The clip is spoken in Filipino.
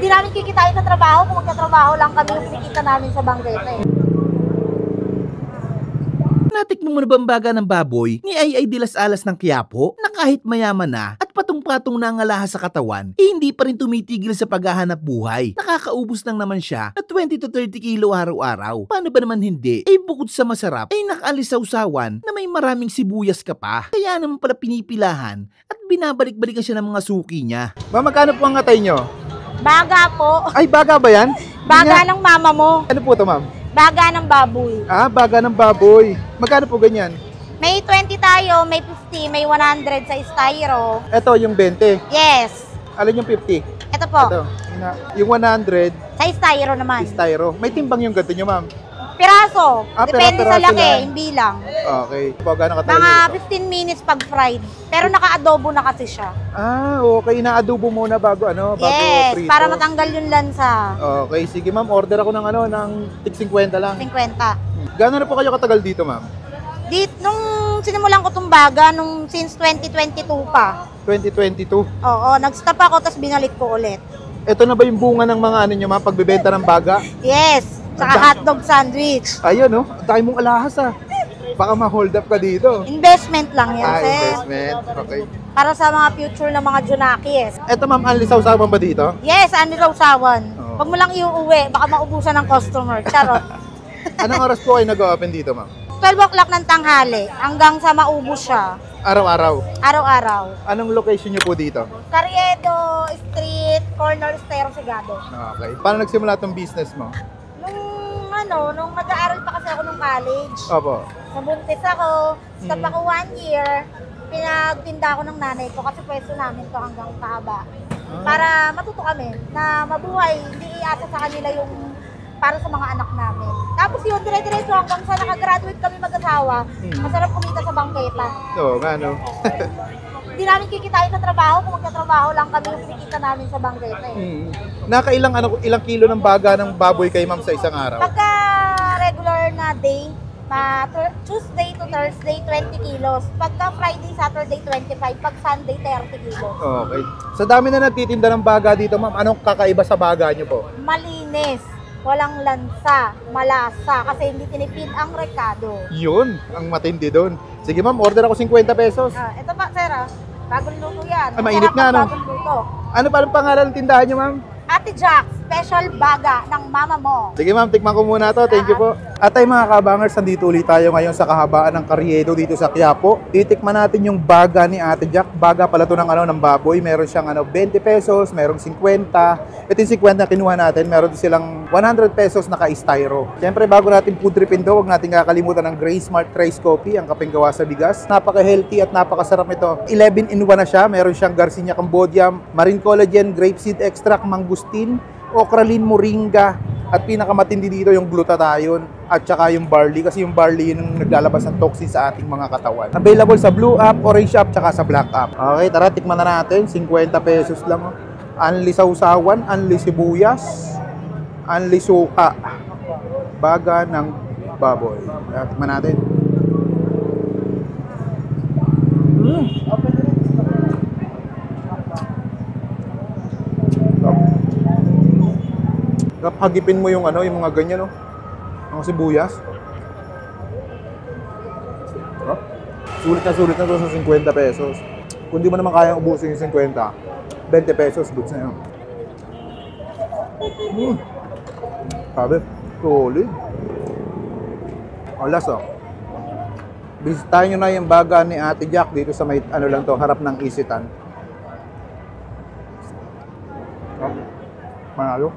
Hindi namin kikitain sa trabaho kung magtatrabaho lang kami yung kinikita namin sa bangketa eh. Natikman mo na ba ang baga ng baboy ni Ay de las Alas ng Quiapo na kahit mayaman na at patong-patong na ang alahas sa katawan, hindi pa rin tumitigil sa paghahanap buhay. Nakakaubos lang naman siya na 20 to 30 kilo araw-araw. Paano ba naman hindi? Bukod sa masarap, nakalisawsawan na may maraming sibuyas ka pa. Kaya naman pala pinipilahan at binabalik-balikan siya ng mga suki niya. Ma'am, magkano po ang atay nyo? Baga po. Ay, baga ba yan? Baga ng mama mo. Ano po ito, ma'am? Baga ng baboy. Ah, baga ng baboy. Magkano po ganyan? May 20 tayo, may 50, may 100 sa styro. Ito, yung 20. Yes. Alin yung 50? Ito po. Ito. Yung 100, Sa styro naman. styro. May timbang yung ganito nyo, ma'am. Piraso. Ah, Depende piraso sa laki, lang. yung bilang. Okay. Gano'ng katagal Mga nyo ito? 15 minutes pag fried. Pero naka-adobo na kasi siya. Ah, okay. Inaadobo muna bago bago Yes, prito. para matanggal yung lansa. Okay, sige ma'am. Order ako ng tig 50 lang. 50. Gano'n na po kayo katagal dito, ma'am? Nung sinimulan ko tong baga, since 2022 pa. 2022. Oo, nag-stop ako, tapos binalik ko ulit. Ito na ba yung bunga ng mga ano nyo, ma'am? Pagbebenta ng baga? Yes, saka hotdog sandwich. Ayun, no? Ang dami mong alahas, ah. Baka ma-hold up ka dito. Investment lang yan, sir. Investment. Okay. Para sa mga future ng mga junakis. Ito, ma'am, ang lisaw-sawan ba dito? Yes, Andy Rausawan. Oo. Huwag mo lang iuuwi, baka maubusan ng customer. Charot. Anong oras po kayo nag-open dito, ma'am? 12 o'clock ng tanghali, hanggang sa maubos siya. Araw-araw. Araw-araw. Anong location nyo po dito? Carriedo Street, corner Estero Segado. Okay. Paano nagsimula itong business mo? Nung nag-aaral pa kasi ako nung college. Opo. Nabuntis ako, stop ako 1 year, pinagtinda ako ng nanay ko kasi pwesto namin to hanggang kahaba. Para matuto kami na mabuhay, hindi iasa sa kanila yung para sa mga anak namin. Tapos yun, dire-diretso hanggang sa nakagraduate kami mag-asawa, masarap kumita sa bangketa. Oo, nga, no? Hindi namin kikitain sa trabaho kung magtatrabaho lang kami yung kinikita namin sa bangketa eh. Ilang kilo ng baga ng baboy kay ma'am sa isang araw? Pagka regular na day, Tuesday to Thursday, 20 kilos. Pagka Friday, Saturday, 25. Pag Sunday, 30 kilos. Okay. Sa dami na nagtitinda ng baga dito, ma'am, anong kakaiba sa baga nyo po? Malinis, walang lansa, malasa, kasi hindi tinipid ang rekado. Yun, ang matindi doon. Sige ma'am, order ako 50 pesos. Ito pa, sir, bagong luto yan. Mainit nga, no? Bagong luto. Ano pa ang pangalan ng tindahan nyo, ma'am? Ate Jack, special baga ng mama mo. Sige ma'am, tikman ko muna to. Thank you po. At ay mga kabangers, nandito ulit tayo ngayon sa kahabaan ng Carriedo dito sa Quiapo. Titikman natin yung baga ni Ate Jack. Baga pala to ng baboy. Meron siyang 20 pesos, merong 50. Ito yung 50 na kinuha natin. Meron din silang 100 pesos na ka-styro. Siyempre, bago natin food tripin to, huwag natin kakalimutan ng Gray Smart Rice Coffee, ang kapeng gawa sa bigas. Napaka-healthy at napakasarap nito. 11-in-1 na siya. Meron siyang Garcinia Cambodia, Marine Collagen, Grapeseed Extract, Mangustin, Okralin Moringa, at pinakamatindi dito yung glutathione at saka yung barley, kasi yung barley yun yung naglalabas ng toxin sa ating mga katawan. Available sa Blue app, Orange app, saka sa Black app. Okay, tara, tikman na natin. 50 pesos lang. Oh. Anli sausawan, anli sibuyas, anli suka. Baga ng baboy. Tara, tikman natin. Hagipin mo yung yung mga ganyan, no? Mga sibuyas. Sulit na to sa 50 pesos. Kung di mo naman kayang ubusin yung 50, 20 pesos, goods na yun. Sabi, solid. Alas, oh. Bisitahin nyo na yung baga ni Ate Jack dito sa may, lang to, harap ng Isitan. Manalo.